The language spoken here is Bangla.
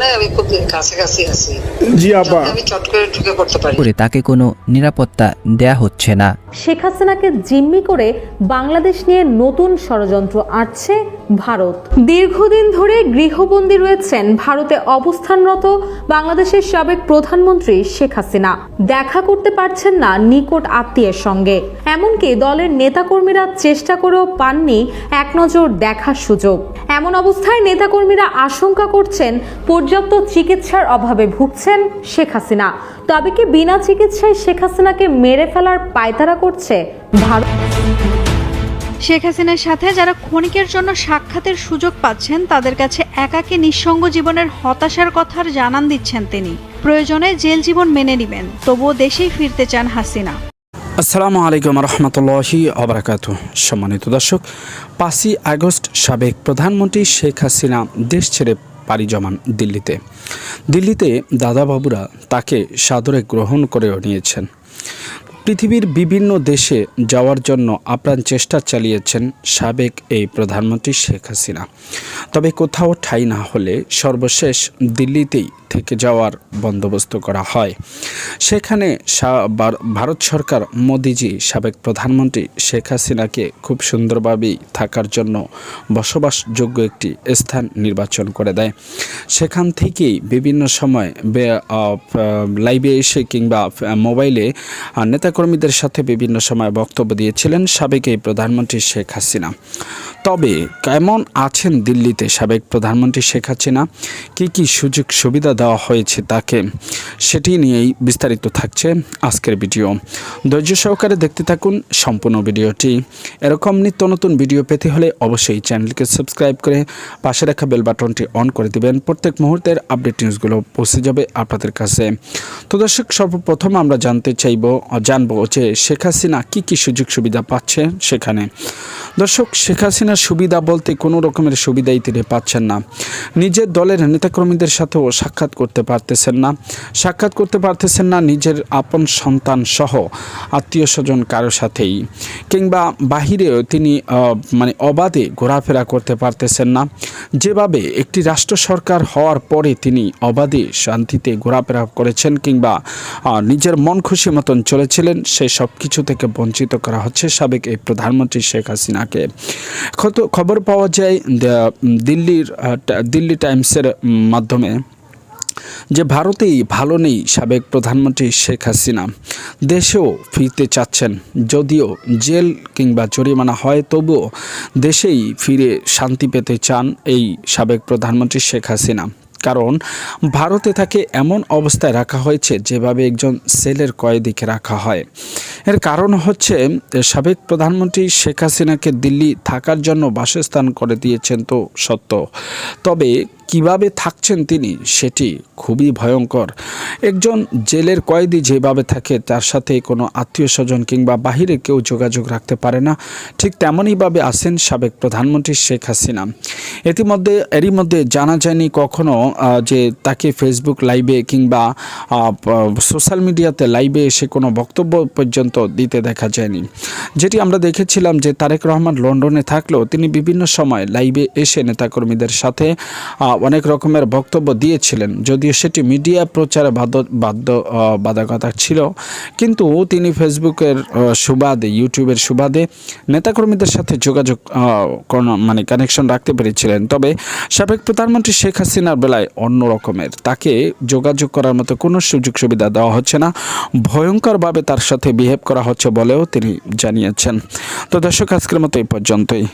নাই, আমি খুব কাছাকাছি আছি। জি আপা, আমি চট করে ঢুকে পড়তে পারি। তাকে কোনো নিরাপত্তা দেয়া হচ্ছে না। শেখ হাসিনাকে জিম্মি করে বাংলাদেশ নিয়ে নতুন ষড়যন্ত্র আঁটছে ভারত। দীর্ঘদিন ধরে গৃহবন্দী রয়েছেন ভারতে অবস্থানরত বাংলাদেশের সাবেক প্রধানমন্ত্রী শেখ হাসিনা। দেখা করতে পারছেন না নিকট আত্মীয়ের সঙ্গে, এমনকি দলের নেতাকর্মীরা চেষ্টা করেও পাননি এক নজর দেখার সুযোগ। এমন অবস্থায় নেতাকর্মীরা আশঙ্কা করছেন পর্যাপ্ত চিকিৎসার অভাবে ভুগছেন শেখ হাসিনা। তবে কি বিনা চিকিৎসায় শেখ হাসিনাকে মেরে ফেলার পায়তারা করছে ভারত? শেখ হাসিনার সাথে যারা ক্ষণিকের জন্য সাক্ষাতের সুযোগ পাচ্ছেন তাদের কাছে একাকী নিঃসঙ্গ জীবনের হতাশার কথার জানান দিচ্ছেন তিনি। প্রয়োজনে জেল জীবন মেনে নেবেন, তবুও দেশেই ফিরতে চান হাসিনা। আসসালামু আলাইকুম রহমতুল্লাহি আবরাকাতু। সম্মানিত দর্শক, 5ই আগস্ট সাবেক প্রধানমন্ত্রী শেখ হাসিনা দেশ ছেড়ে পাড়ি জমান দিল্লিতে দাদাবাবুরা তাকে সাদরে গ্রহণ করেও নিয়েছেন। পৃথিবীর বিভিন্ন দেশে যাওয়ার জন্য আপ্রাণ চেষ্টা চালিয়েছেন সাবেক এই প্রধানমন্ত্রী শেখ হাসিনা। তবে কোথাও ঠাঁই না হলে সর্বশেষ দিল্লিতেই থেকে যাওয়ার বন্দোবস্ত করা হয়। সেখানে ভারত সরকার মোদিজি সাবেক প্রধানমন্ত্রী শেখ হাসিনাকে খুব সুন্দরভাবেই থাকার জন্য বসবাসযোগ্য একটি স্থান নির্বাচন করে দেয়। সেখান থেকেই বিভিন্ন সময় লাইভে এসে কিংবা মোবাইলে নেতাকর্মীদের সাথে বিভিন্ন সময় বক্তব্য দিয়েছিলেন সাবেক এই প্রধানমন্ত্রী শেখ হাসিনা। তবে কেমন আছেন দিল্লিতে সাবেক প্রধানমন্ত্রী শেখ হাসিনা, কী সুযোগ সুবিধা দেওয়া হয়েছে তাকে, সেটি নিয়েই বিস্তারিত থাকছে আজকের ভিডিও। ধৈর্য সহকারে দেখতে থাকুন সম্পূর্ণ ভিডিওটি। এরকম নিত্য নতুন ভিডিও পেতে হলে অবশ্যই চ্যানেলকে সাবস্ক্রাইব করে পাশে রাখা বেল বাটনটি অন করে দিবেন। প্রত্যেক মুহূর্তের আপডেট নিউজগুলো পৌঁছে যাবে আপনাদের কাছে। তো দর্শক, সর্বপ্রথম আমরা জানবো যে শেখ হাসিনা কী সুযোগ সুবিধা পাচ্ছে সেখানে। দর্শক, শেখ হাসিনার সুবিধা বলতে কোনো রকমের সুবিধাই তিনি পাচ্ছেন না। নিজের দলের নেতাকর্মীদের সাথেও সাক্ষাৎ করতে পারতেছেন না নিজের আপন সন্তান সহ আত্মীয় স্বজন কারো সাথেই, কিংবা বাহিরেও তিনি অবাধে ঘোরাফেরা করতে পারতেছেন না। যেভাবে একটি রাষ্ট্র সরকার হওয়ার পরে তিনি অবাধে শান্তিতে ঘোরাফেরা করেছেন কিংবা নিজের মন খুশি মতন চলেছিলেন, সেই সব কিছু থেকে বঞ্চিত করা হচ্ছে সাবেক এই প্রধানমন্ত্রী শেখ হাসিনাকে। খবর পাওয়া যায় দিল্লি টাইমসের মাধ্যমে যে ভারতেই ভালো নেই সাবেক প্রধানমন্ত্রী শেখ হাসিনা, দেশেও ফিরতে চাচ্ছেন। যদিও জেল কিংবা জরিমানা হয়, তবুও দেশেই ফিরে শান্তি পেতে চান এই সাবেক প্রধানমন্ত্রী শেখ হাসিনা। কারণ ভারতে তাকে এমন অবস্থায় রাখা হয়েছে যেভাবে একজন সেলের কয়েদিকে রাখা হয়। এর কারণ হচ্ছে সাবেক প্রধানমন্ত্রী শেখ হাসিনাকে দিল্লি থাকার জন্য বাসস্থান করে দিয়েছেন তো সত্য, তবে কিভাবে থাকছেন তিনি সেটি খুবই ভয়ঙ্কর। একজন জেলের কয়েদি যেভাবে থাকে, তার সাথে কোনো আত্মীয় স্বজন কিংবা বাহিরে কেউ যোগাযোগ রাখতে পারে না, ঠিক তেমনইভাবে আছেন সাবেক প্রধানমন্ত্রী শেখ হাসিনা। এরই মধ্যে জানা যায়নি কখনো যে তাকে ফেসবুক লাইভে কিংবা সোশ্যাল মিডিয়াতে লাইভে এসে কোনো বক্তব্য পর্যন্ত দিতে দেখা যায়নি। যেটি আমরা দেখেছিলাম যে তারেক রহমান লন্ডনে থাকলেও তিনি বিভিন্ন সময় লাইভে এসে নেতাকর্মীদের সাথে অনেক রকমের বক্তব্য দিয়েছিলেন, যদিও সেটি মিডিয়া প্রচারে বাধ্যবাধকতা ছিল, কিন্তু তিনি ফেসবুকের সুবাদে, ইউটিউবের সুবাদে নেতাকর্মীদের সাথে যোগাযোগ কানেকশন রাখতে পেরেছিলেন। তবে সাবেক প্রধানমন্ত্রী শেখ হাসিনার বেলায় অন্য রকমের, তাকে যোগাযোগ করার মতো কোনো সুযোগ সুবিধা দেওয়া হচ্ছে না, ভয়ঙ্করভাবে তার সাথে বিহেভ করা হচ্ছে বলেও তিনি জানিয়েছেন। তো দর্শক, আজকের মতো এই পর্যন্তই।